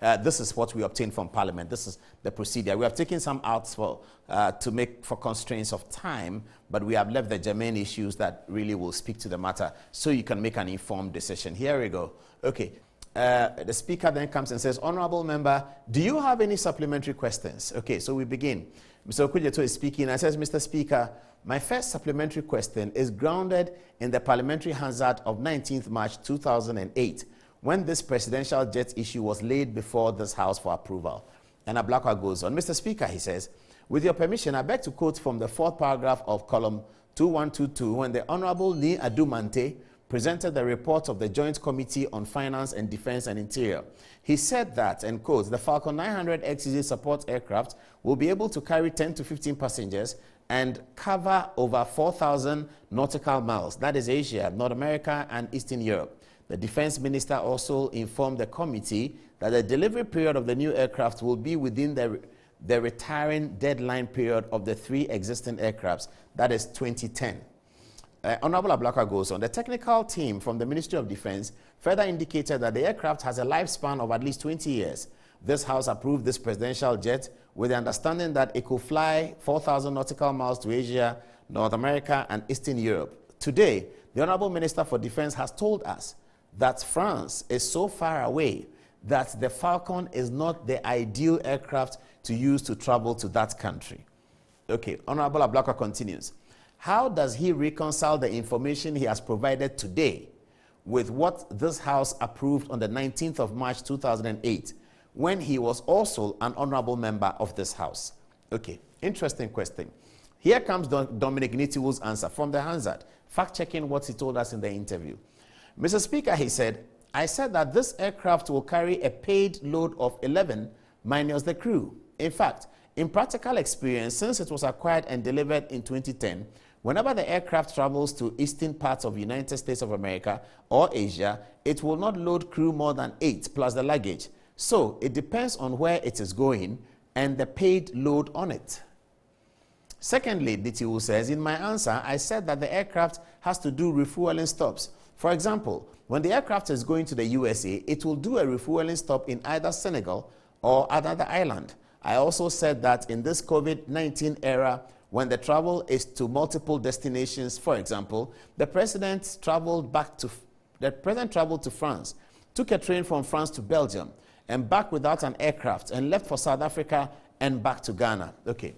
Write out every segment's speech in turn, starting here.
This is what we obtained from Parliament. This is the procedure. We have taken some out to make for constraints of time, but we have left the germane issues that really will speak to the matter so you can make an informed decision. Here we go. Okay. The speaker then comes and says, Honorable member, do you have any supplementary questions? Okay, so we begin. Mr. Okudzeto is speaking and says, Mr. Speaker, my first supplementary question is grounded in the Parliamentary Hansard of 19th March 2008, when this presidential jet issue was laid before this House for approval. And Ablakwa goes on. Mr. Speaker, he says, with your permission, I beg to quote from the fourth paragraph of column 2122, when the Honorable Ni Adom-Otchere presented the report of the Joint Committee on Finance and Defense and Interior. He said that, and quotes, the Falcon 900 XCG support aircraft will be able to carry 10 to 15 passengers and cover over 4,000 nautical miles. That is Asia, North America, and Eastern Europe. The Defense Minister also informed the committee that the delivery period of the new aircraft will be within the retiring deadline period of the 3 existing aircrafts. That is 2010. Honorable Ablakwa goes on. The technical team from the Ministry of Defense further indicated that the aircraft has a lifespan of at least 20 years. This House approved this presidential jet with the understanding that it could fly 4,000 nautical miles to Asia, North America, and Eastern Europe. Today, the Honorable Minister for Defense has told us that France is so far away that the Falcon is not the ideal aircraft to use to travel to that country. Okay, Honorable Ablakwa continues. How does he reconcile the information he has provided today with what this House approved on the 19th of March 2008, when he was also an honorable member of this House? Okay, interesting question. Here comes Dominic Nitiwul's answer from the Hansard, fact-checking what he told us in the interview. Mr. Speaker, he said, I said that this aircraft will carry a paid load of 11 minus the crew. In fact, in practical experience, since it was acquired and delivered in 2010, whenever the aircraft travels to eastern parts of the United States of America or Asia, it will not load crew more than 8 plus the luggage. So it depends on where it is going and the paid load on it. Secondly, Nitiwul says, in my answer, I said that the aircraft has to do refueling stops. For example, when the aircraft is going to the USA, it will do a refueling stop in either Senegal or another island. I also said that in this COVID-19 era, when the travel is to multiple destinations, for example, the president traveled to France, took a train from France to Belgium, and back without an aircraft, and left for South Africa and back to Ghana. Okay.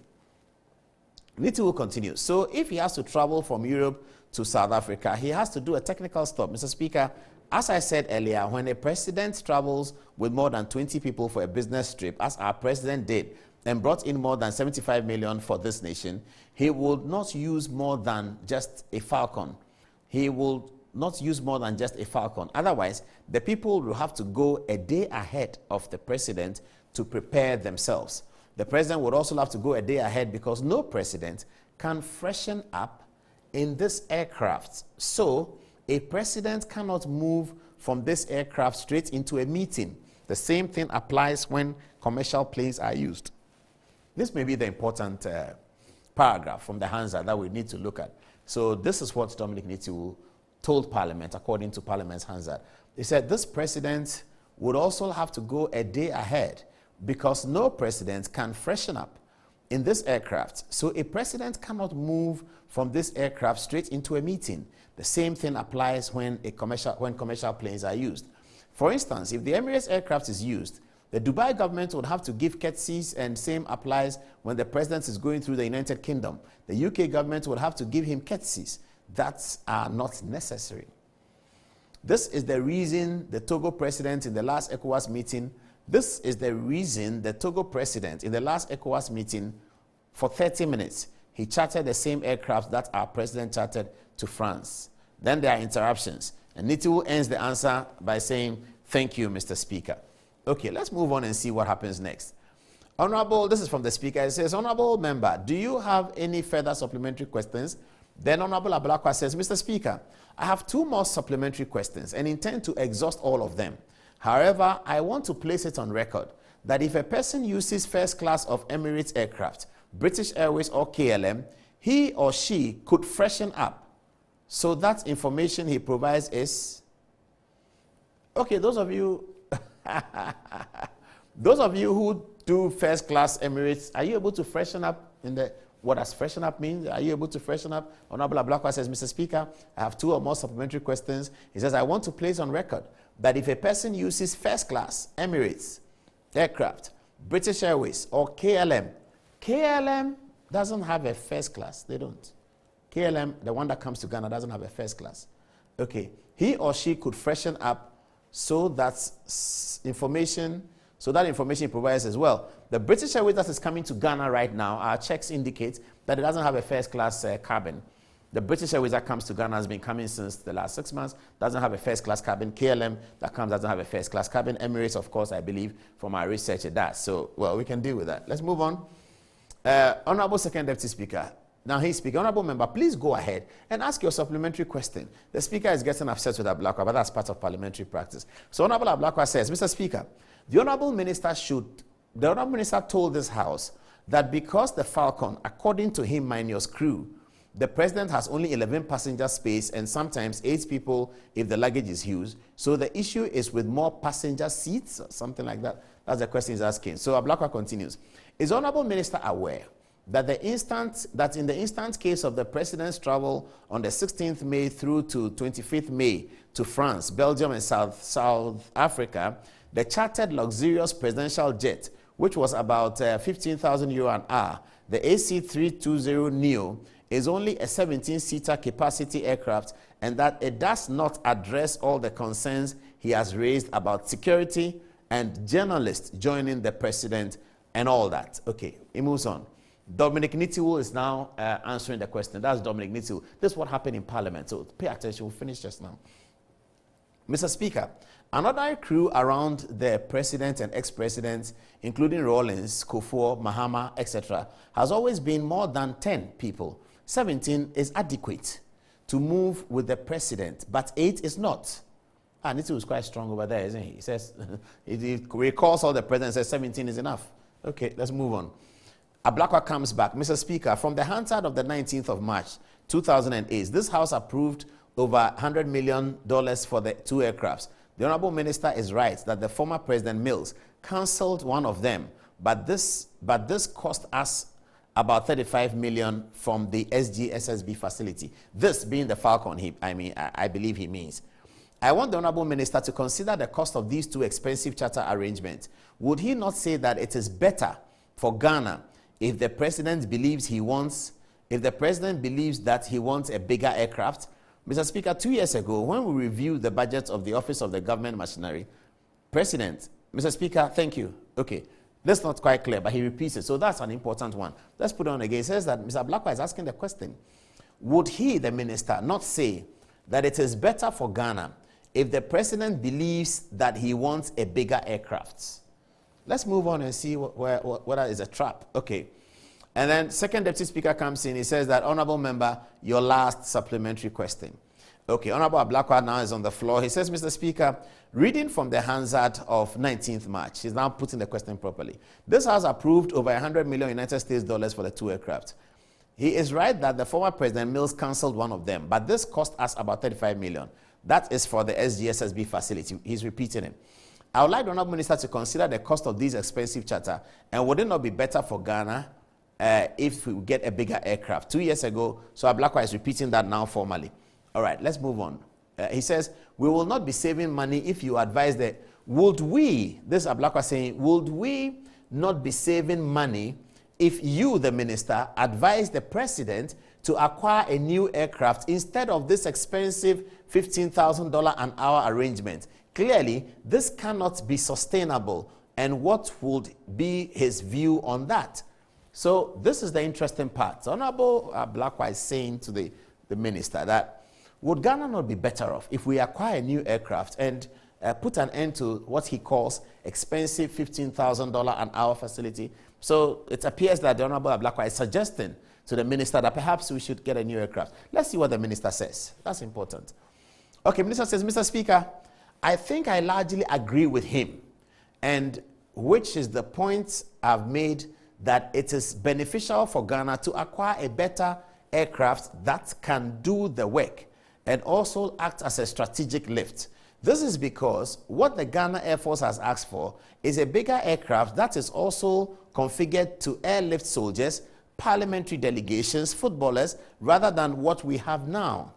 Nitiwul continues. So if he has to travel from Europe to South Africa, he has to do a technical stop. Mr. Speaker, as I said earlier, when a president travels with more than 20 people for a business trip, as our president did, and brought in more than 75 million for this nation, he will not use more than just a Falcon. He will not use more than just a Falcon. Otherwise, the people will have to go a day ahead of the president to prepare themselves. The president would also have to go a day ahead because no president can freshen up in this aircraft. So a president cannot move from this aircraft straight into a meeting. The same thing applies when commercial planes are used. This may be the important paragraph from the Hansard that we need to look at. So this is what Dominic Nitiwul told Parliament, according to Parliament's Hansard. He said this president would also have to go a day ahead because no president can freshen up in this aircraft. So a president cannot move from this aircraft straight into a meeting. The same thing applies when commercial planes are used. For instance, if the Emirates aircraft is used, the Dubai government would have to give courtesies, and same applies when the president is going through the United Kingdom. The UK government would have to give him courtesies. That are not necessary. This is the reason the Togo president in the last ECOWAS meeting, for 30 minutes, he chartered the same aircraft that our president chartered to France. Then there are interruptions. And Nitiwul ends the answer by saying, thank you, Mr. Speaker. Okay, let's move on and see what happens next. Honorable, this is from the Speaker. It says, Honorable Member, do you have any further supplementary questions? Then Honorable Ablakwa says, Mr. Speaker, I have 2 more supplementary questions and intend to exhaust all of them. However, I want to place it on record that if a person uses first class of Emirates aircraft, British Airways or KLM, he or she could freshen up. So that information he provides is... Okay, those of you Those of you who do first class Emirates, are you able to freshen up in the, what does freshen up mean? Are you able to freshen up? Honorable Ablakwa says, Mr. Speaker, I have 2 or more supplementary questions. He says, I want to place on record that if a person uses first class Emirates aircraft, British Airways, or KLM doesn't have a first class. They don't. KLM, the one that comes to Ghana, doesn't have a first class. Okay. He or she could freshen up so that information provides as well. The British Airways that is coming to Ghana right now, our checks indicate that it doesn't have a first class cabin. The British Airways that comes to Ghana has been coming since the last 6 months, doesn't have a first class cabin. KLM that comes doesn't have a first class cabin. Emirates, of course, I believe from our research it does. So, well, we can deal with that. Let's move on. Honorable Second Deputy Speaker. Now he's speaking. Honorable Member, please go ahead and ask your supplementary question. The Speaker is getting upset with Ablakwa, but that's part of parliamentary practice. So Honorable Ablakwa says, Mr. Speaker, the Honorable Minister told this House that because the Falcon, according to him minus crew, the President has only 11 passenger space and sometimes 8 people if the luggage is huge. So the issue is with more passenger seats or something like that. That's the question he's asking. So Ablakwa continues. Is Honorable Minister aware that in the instant case of the President's travel on the 16th May through to 25th May to France, Belgium, and South Africa, the chartered luxurious presidential jet, which was about 15,000 euro an hour, the AC320neo, is only a 17-seater capacity aircraft, and that it does not address all the concerns he has raised about security and journalists joining the President and all that. Okay, he moves on. Dominic Nitiwul is now answering the question. That's Dominic Nitiwul. This is what happened in Parliament, so pay attention. We'll finish just now. Mr. Speaker, another crew around the President and ex-presidents, including Rawlings, Kufuor, Mahama, etc., has always been more than 10 people. 17 is adequate to move with the President, but 8 is not. Nitiwul is quite strong over there, isn't he? He says, he recalls all the President and says 17 is enough. Okay, let's move on. Ablakwa comes back. Mr. Speaker, from the Hansard of the 19th of March, 2008, this House approved over $100 million for the 2 aircrafts. The Honorable Minister is right that the former President Mills cancelled one of them, but this cost us about 35 million from the SGSSB facility. This being the Falcon, I believe he means. I want the Honorable Minister to consider the cost of these 2 expensive charter arrangements. Would he not say that it is better for Ghana if the President believes that he wants a bigger aircraft? Mr. Speaker, 2 years ago, when we reviewed the budget of the Office of the Government Machinery, President, Mr. Speaker, thank you. Okay, that's not quite clear, but he repeats it. So that's an important one. Let's put it on again. He says that Mr. Ablakwa is asking the question, would he, the Minister, not say that it is better for Ghana if the President believes that he wants a bigger aircraft? Let's move on and see whether it's a trap. Okay. And then Second Deputy Speaker comes in. He says that, Honorable Member, your last supplementary question. Okay, Honorable Ablakwa now is on the floor. He says, Mr. Speaker, reading from the Hansard of 19th March, he's now putting the question properly. This House approved over $100 million United States dollars for the 2 aircraft. He is right that the former President Mills cancelled one of them, but this cost us about 35 million. That is for the SGSSB facility. He's repeating it. I would like the Honorable Minister to consider the cost of these expensive charter, and would it not be better for Ghana if we get a bigger aircraft? 2 years ago, so Ablakwa is repeating that now formally. All right, let's move on. He says, we will not be saving money if you advise that. Would we, this Ablakwa saying, would we not be saving money if you, the Minister, advise the President to acquire a new aircraft instead of this expensive $15,000 an hour arrangement? Clearly, this cannot be sustainable. And what would be his view on that? So this is the interesting part. Honorable Ablakwa is saying to the Minister that, would Ghana not be better off if we acquire a new aircraft and put an end to what he calls expensive $15,000 an hour facility? So it appears that the Honorable Ablakwa is suggesting to the Minister that perhaps we should get a new aircraft. Let's see what the Minister says. That's important. Okay, Minister says, Mr. Speaker, I think I largely agree with him, and which is the point I've made, that it is beneficial for Ghana to acquire a better aircraft that can do the work and also act as a strategic lift. This is because what the Ghana Air Force has asked for is a bigger aircraft that is also configured to airlift soldiers, parliamentary delegations, footballers, rather than what we have now.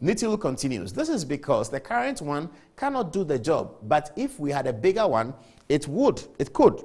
Nitiwul continues, this is because the current one cannot do the job, but if we had a bigger one, it could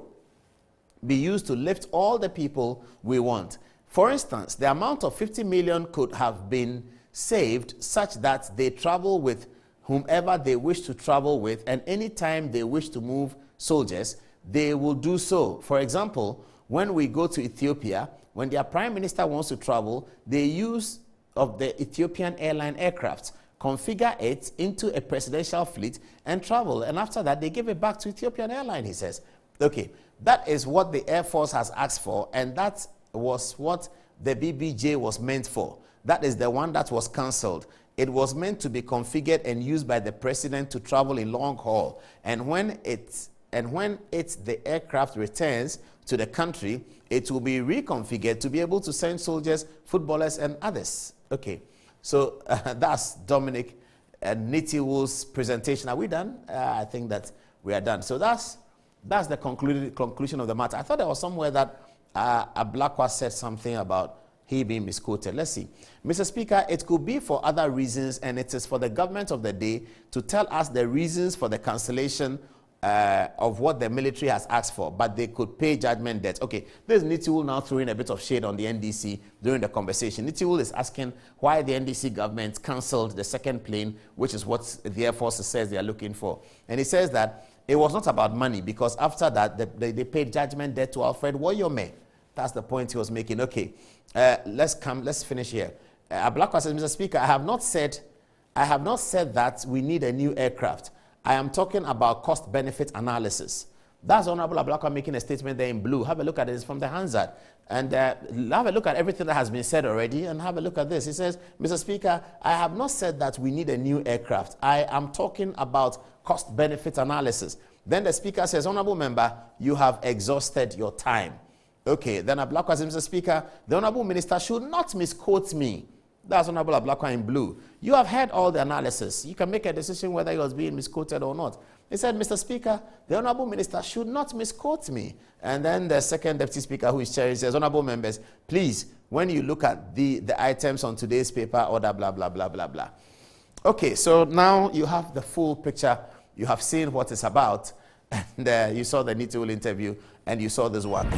be used to lift all the people we want. For instance, the amount of 50 million could have been saved such that they travel with whomever they wish to travel with, and anytime they wish to move soldiers, they will do so. For example, when we go to Ethiopia, when their prime minister wants to travel, they use of the Ethiopian airline aircraft, configure it into a presidential fleet and travel. And after that, they give it back to Ethiopian airline, he says. Okay, that is what the Air Force has asked for, and that was what the BBJ was meant for. That is the one that was cancelled. It was meant to be configured and used by the president to travel in long haul. And when the aircraft returns to the country, it will be reconfigured to be able to send soldiers, footballers, and others. Okay, so that's Dominic Nitiwul's presentation. Are we done? I think that we are done. So that's the conclusion of the matter. I thought there was somewhere that Ablakwa said something about he being misquoted. Let's see. Mr. Speaker, it could be for other reasons, and it is for the government of the day to tell us the reasons for the cancellation of what the military has asked for, but they could pay judgment debt. Okay, this is Nitiwul now throwing a bit of shade on the NDC during the conversation. Nitiwul is asking why the NDC government cancelled the second plane, which is what the Air Force says they are looking for. And he says that it was not about money, because after that, they paid judgment debt to Alfred Woyome. That's the point he was making. Okay, let's finish here. Ablakwa says, Mr. Speaker, I have not said that we need a new aircraft. I am talking about cost-benefit analysis. That's Honorable Ablakwa making a statement there in blue. Have a look at it. It's from the Hansard. And have a look at everything that has been said already, and have a look at this. He says, Mr. Speaker, I have not said that we need a new aircraft. I am talking about cost-benefit analysis. Then the Speaker says, Honorable Member, you have exhausted your time. Okay, then Ablakwa says, Mr. Speaker, the Honorable Minister should not misquote me. That's Honorable Ablakwa in blue. You have heard all the analysis. You can make a decision whether he was being misquoted or not. He said, Mr. Speaker, the Honorable Minister should not misquote me. And then the second Deputy Speaker, who is chairing, says, Honorable Members, please, when you look at the items on today's paper, order, blah, blah, blah, blah, blah. Okay, so now you have the full picture. You have seen what it's about. And you saw the Nitiwul interview, and you saw this one.